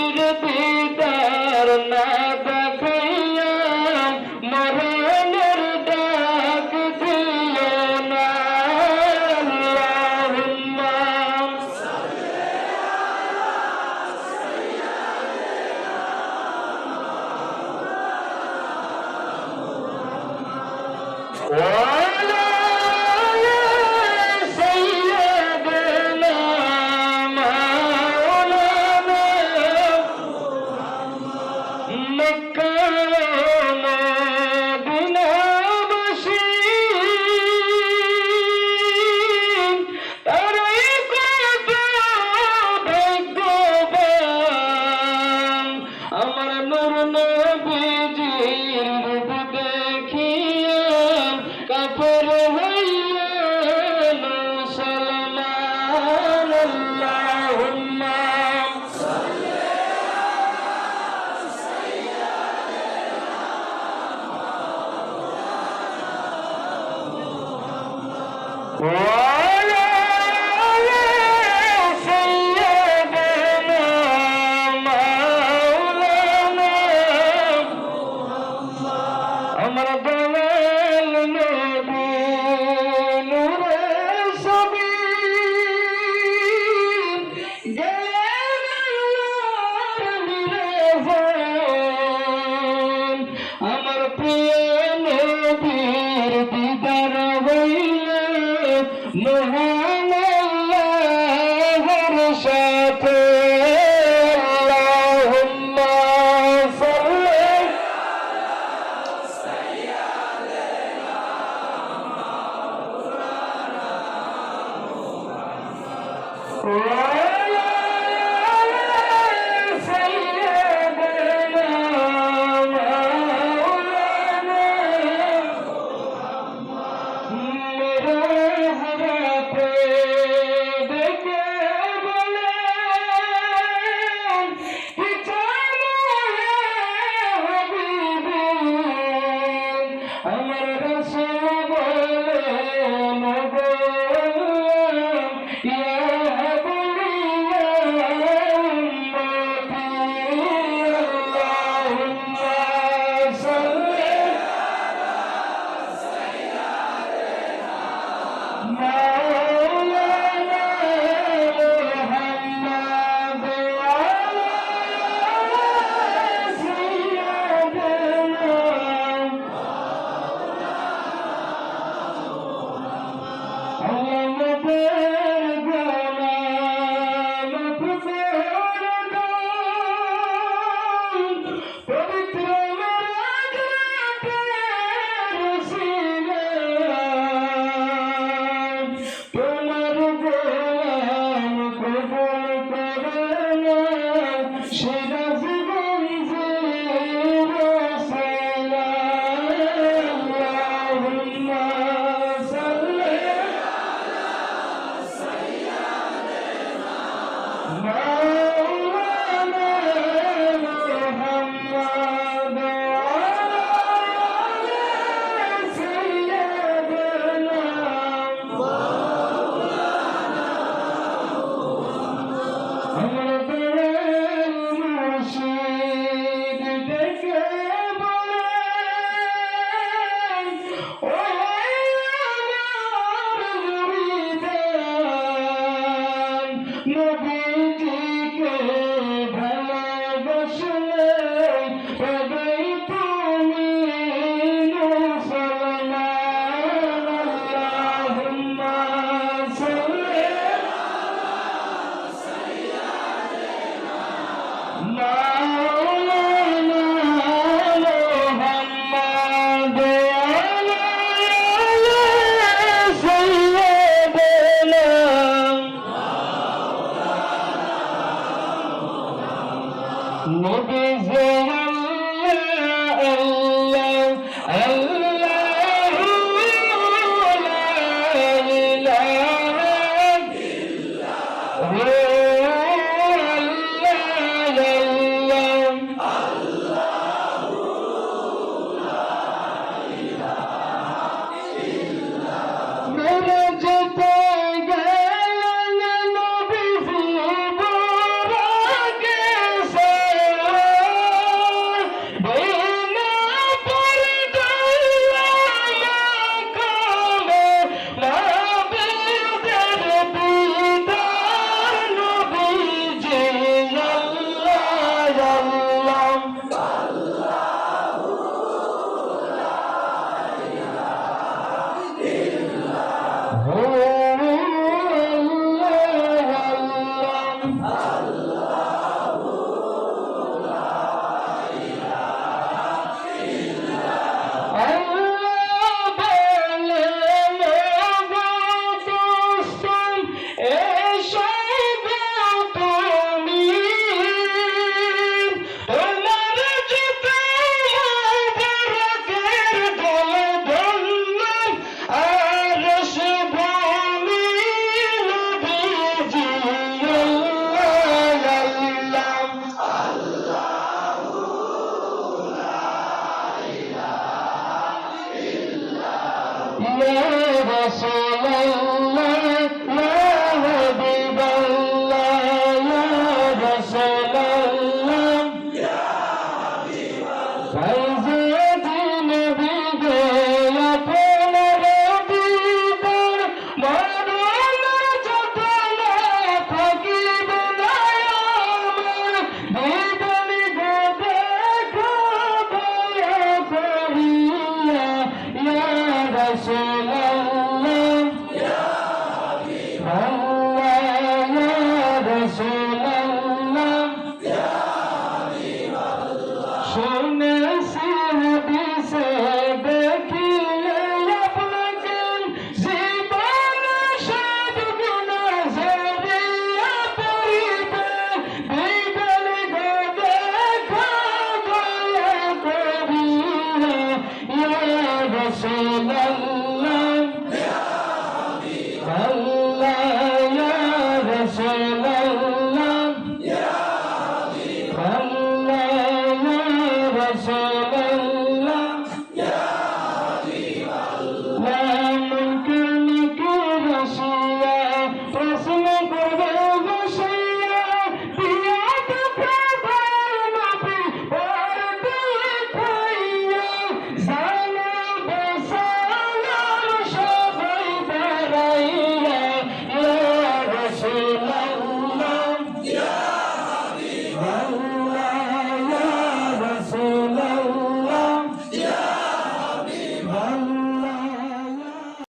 নবীর দিদার না দেখাইয়া মরণের ডাক দিও না। আল্লাহুম্মা ওয়ালা সাইয়্যিদানা মাওলানা মক্কা মদিনাবাসী তারাই কত ভাগ্যবান আমার নূর নবীজির রূপ দেখিয়া কাফের হইয়া মুসলমান। আল্লাহুম্মা وعلى آل سيدنا مولانا আমার দয়াল নবী নূরে সবিন গেলেন আল্লাহর নিরাজন। আমার প্রিয় নবীর দিদার হইলে মহান আল্লাহর সাথে। আল্লাহুম্মা সাল্লি وعلى آل سيدنا مولانا मेरा हरा प्रेम के बोले कि चलो है हबीबी अमर रसूल बोले मगो या हबीबिया उम्मती। अल्लाहुम्मा सल्ली مولانا محمد وعلى سيدنا محمد পবিত্র তোমার গোলাম কবুল করে না সেরা জীবন আল্লাহুম্মা সাল্লি মাওলানা মুহাম্মদ ওয়া আলা সাইয়্যিদিনা আমার দয়াল মুর্শিদ ডেকে বলেন ও আমার মুরিদান নবীজিকে ভালোবাসলে তবেই তুমি মুসলমান। আল্লাহুম্মা সাল্লি مولانا محمد وعلى آل سيدنا نبي الله الله الله لا إله إلا Ya Rasulallah, Ya Habiballah, Ya Rasulallah, ফয়জে দিন বিদে আপনার দিদার মরণের যতনা থাকিব না আমার দিদানি গো দেখা দয়া করিয়া ইয়া রাসূলুল্লাহ ইয়া হাবিবাল্লাহ ইয়া রাসূলুল্লাহ শুনেছি হাদিসে দেখিলে আপনাকে জীবনে সব গুনাহ ঝরিয়া পড়িবে বিদানি গো দেখা দয়া করিয়া ইয়া রাসূলুল্লাহ ইয়া হাবিবাল্লাহ ইয়া রাসূলুল্লাহ ইয়া হাবিবাল্লাহ ইয়া রাসূল